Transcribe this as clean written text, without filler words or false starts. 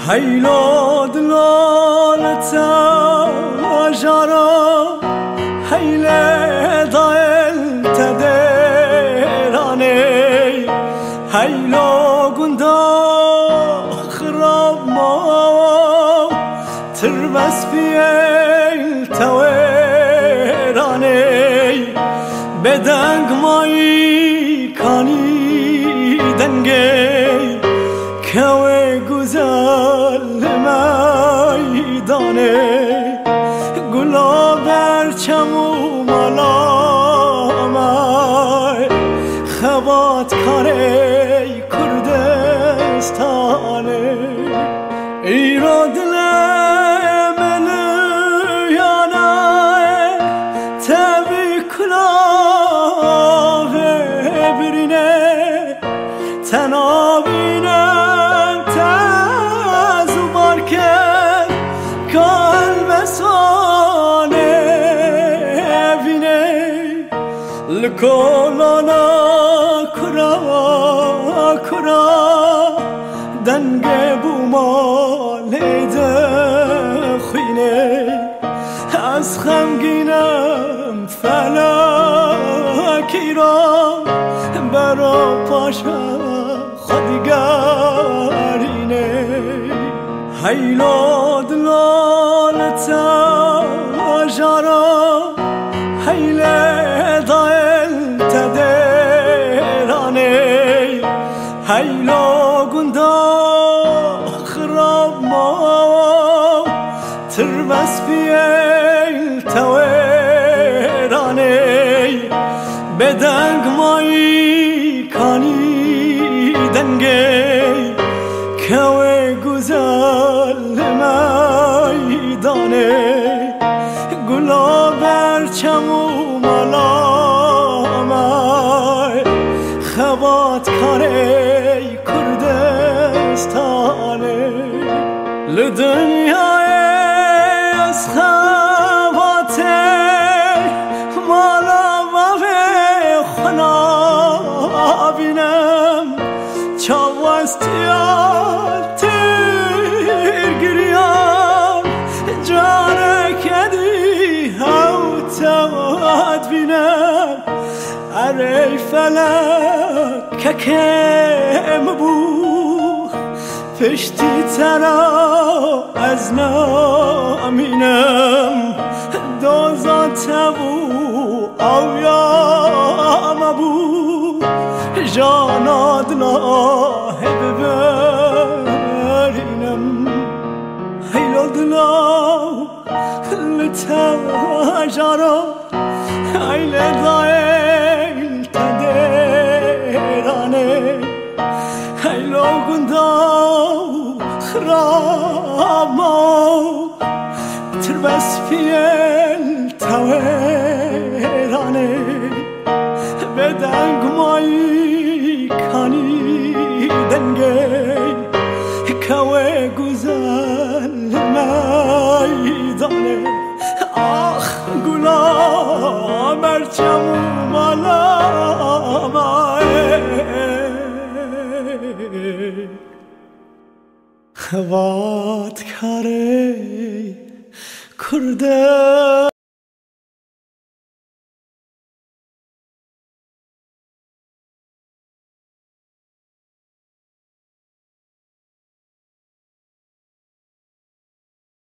هیلو دلالتا جارا هیله دایل تدرانه هیلو گندا خراب ما تربس بیل تویرانه بدنگ مایی کانی دنگی کوه گزل میدانه گلا برچمو مالامای خبات کاری کردستانه ایرا دل من یانای تبی کلاه برینه تنابینم تازو بارکر قلب سانه بینه لکولانا کرا کرا دنگ بومالیده خوینه از خمگینم فلکی را برا پاشا خودگارینه هیلو دلالتا جارا هیله دایل تدرانه هیلو گندا خراب ما تربس بیل تویرانه بدنگ مایی کانی دنگی کوه گزل میدانه گلا برچمو مالامای خبات کاری کردستانه لدنیای از خبات بینم چاوستیات ترگریان جانه کدی هوتات بینم اره فلک ککم بو پشتی ترا از نامینم دوزات بو آویام بو جاناد ناه ببرینم هیلو دلاو لتا جارا هیله دایل تدرانه هیلو گنداو خرامو تربس پیل تویرانه بدنگ مایی کانی دنگی کوه گزل میدانه آخ گلا برچمو مالامای خوات کاری کرده